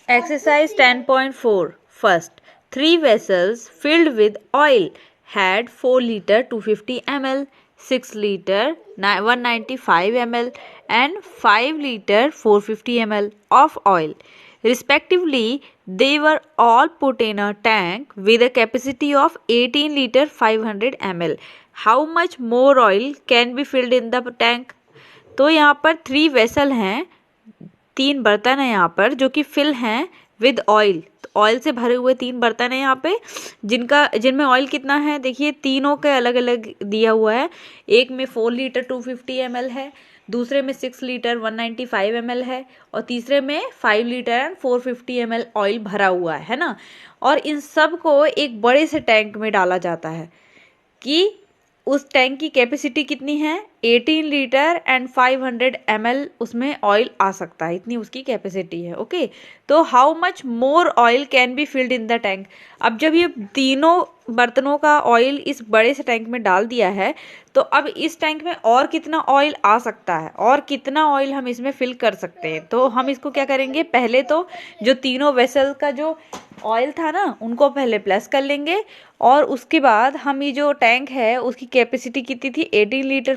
Exercise 10.4. First, 3 vessels filled with oil had 4 liter 250 ml, 6 liter 195 ml and 5 liter 450 ml of oil. Respectively, they were all put in a tank with a capacity of 18 liter 500 ml. How much more oil can be filled in the tank? तो यहाँ पर 3 vessel हैं, 3 बर्तन हैं यहाँ पर जो कि फिल हैं विद ऑयल। तो ऑयल से भरे हुए 3 बर्तन हैं यहाँ पे, जिनमें ऑयल कितना है देखिए, तीनों के अलग अलग दिया हुआ है। एक में 4 लीटर 250 ml है, दूसरे में 6 लीटर 195 ml है और तीसरे में 5 लीटर एंड 450 ml ऑयल भरा हुआ है ना। और इन सब को एक बड़े से टैंक में डाला जाता है कि उस टैंक की कैपेसिटी कितनी है, 18 लीटर एंड 500 ml उसमें ऑयल आ सकता है, इतनी उसकी कैपेसिटी है। ओके, तो how much more oil can be filled in the tank. अब जब ये तीनों बर्तनों का ऑयल इस बड़े से टैंक में डाल दिया है, तो अब इस टैंक में और कितना ऑयल आ सकता है और कितना ऑयल हम इसमें फिल कर सकते हैं। तो हम इसको क्या करेंगे, पहले तो जो तीनों वेसल का जो ऑयल था ना उनको पहले प्लस कर लेंगे और उसके बाद हम ये जो टैंक है उसकी कैपेसिटी कितनी थी, 18 लीटर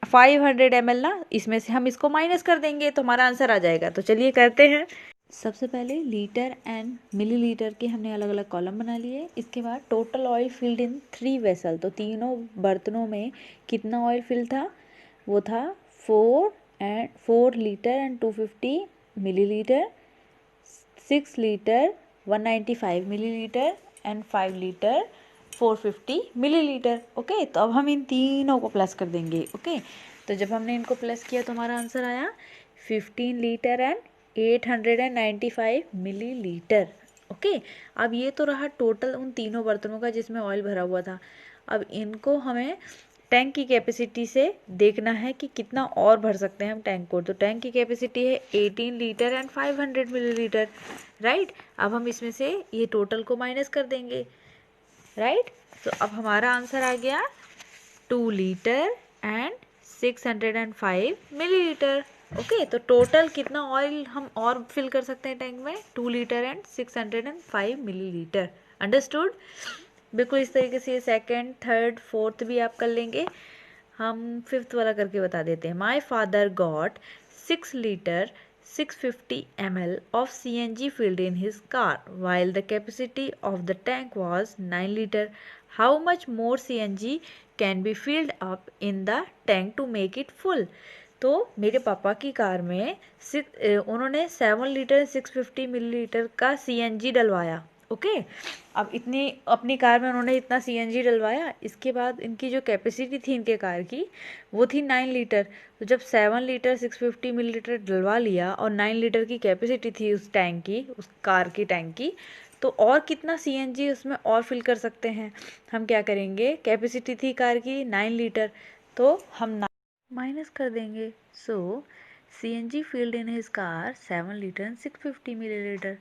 500 ml ना, इसमें से हम इसको माइनस कर देंगे तो हमारा आंसर आ जाएगा। तो चलिए करते हैं। सबसे पहले लीटर एंड मिलीलीटर के हमने अलग अलग कॉलम बना लिए। इसके बाद total oil filled in 3 vessel, तो तीनों बर्तनों में कितना ऑयल फिल था, वो था 4 litre and 250 millilitre, 6 litre 195 millilitre and 5 litre 450 millilitre. Okay, तो अब हम इन तीनों को प्लस कर देंगे। ओके, तो जब हमने इनको प्लस किया तो हमारा आंसर आया 15 लीटर एंड 895 मिलीलीटर। ओके, अब ये तो रहा टोटल उन तीनों बर्तनों का जिसमें ऑयल भरा हुआ था। अब इनको हमें टैंक की कैपेसिटी से देखना है कि कितना और भर सकते हैं हम टैंक को। तो टैंक की कैपेसिटी है 18 लीटर एंड 500 मिलीलीटर, राइट। अब हम इसमें से ये टोटल को माइनस कर देंगे, राइट। तो अब हमारा आंसर आ गया 2 लीटर एंड 605 मिलीलीटर। ओके, तो टोटल कितना ऑयल हम और फिल कर सकते हैं टैंक में, 2 लीटर एंड 605 मिलीलीटर। अंडरस्टूड। बिल्कुल इस तरीके से सेकंड, थर्ड, फोर्थ भी आप कर लेंगे। हम फिफ्थ वाला करके बता देते हैं। My father got 6 litre 650 ml of CNG filled in his car while the capacity of the tank was 9 liter. How much more CNG can be filled up in the tank to make it full? तो मेरे पापा की car में उन्होंने 7 litre 650 millilitre का CNG डलवाया। Okay, अब इतनी अपनी कार में उन्होंने इतना CNG डलवाया। इसके बाद इनकी जो कैपेसिटी थी इनके कार की वो थी 9 लीटर। तो जब 7 लीटर 650 मिलीलीटर डलवा लिया और 9 लीटर की कैपेसिटी थी उस टैंक की, उस कार की टैंक की, तो और कितना CNG उसमें और फिल कर सकते हैं। हम क्या करेंगे, कैपेसिटी थी कार की 9 लीटर, तो हम माइनस कर देंगे। सो CNG filled in his car 7 liter and 650 milliliter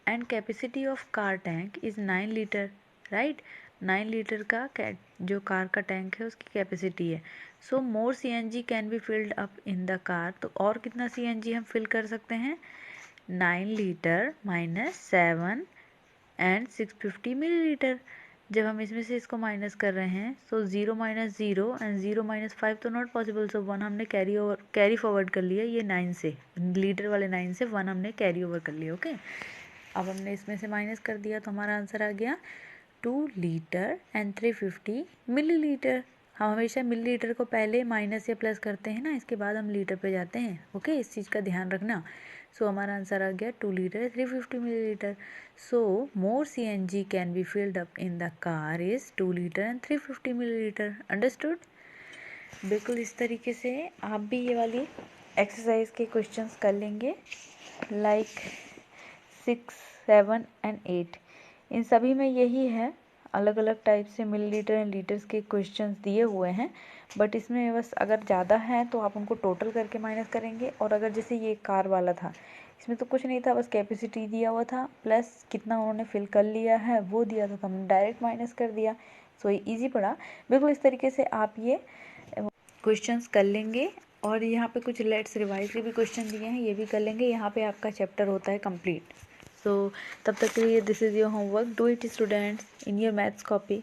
and capacity of car tank is 9 litre, right. 9 litre का जो कार का टैंक है उसकी कैपेसिटी है। सो मोर CNG can be filled up in the car, तो और कितना CNG हम फिल कर सकते हैं, 9 लीटर माइनस 7 एंड 650 मिलीलीटर। जब हम इसमें से इसको माइनस कर रहे हैं सो 0 माइनस 0 एंड 0 माइनस 5 तो नॉट पॉसिबल, सो 1 हमने कैरी फॉरवर्ड कर लिया। ये 9 से, लीटर वाले 9 से 1 हमने कैरी ओवर कर लिया। ओके, अब हमने इसमें से माइनस कर दिया तो हमारा आंसर आ गया 2 लीटर एंड 350 मिलीलीटर। हम हमेशा मिलीलीटर को पहले माइनस या प्लस करते हैं ना, इसके बाद हम लीटर पे जाते हैं। ओके, इस चीज़ का ध्यान रखना। सो हमारा आंसर आ गया 2 litre 350 millilitre. So more CNG can be filled up in the car is 2 litre and 350 millilitre. Understood. बिल्कुल इस तरीके से आप भी ये वाली एक्सरसाइज के क्वेश्चंस कर लेंगे, लाइक 6, 7 एंड 8। इन सभी में यही है, अलग अलग टाइप से मिलीलीटर एंड लीटर्स के क्वेश्चंस दिए हुए हैं, बट इसमें बस अगर ज़्यादा हैं तो आप उनको टोटल करके माइनस करेंगे। और अगर जैसे ये कार वाला था, इसमें तो कुछ नहीं था, बस कैपेसिटी दिया हुआ था प्लस कितना उन्होंने फिल कर लिया है वो दिया था, तो हमने डायरेक्ट माइनस कर दिया। सो ये ईजी पड़ा। बिल्कुल इस तरीके से आप ये क्वेश्चंस कर लेंगे। और यहाँ पे कुछ लेट्स रिवाइज के भी क्वेश्चन दिए हैं, ये भी कर लेंगे। यहाँ पे आपका चैप्टर होता है कंप्लीट। So तब तक के लिए this is your homework, do it students in your maths copy.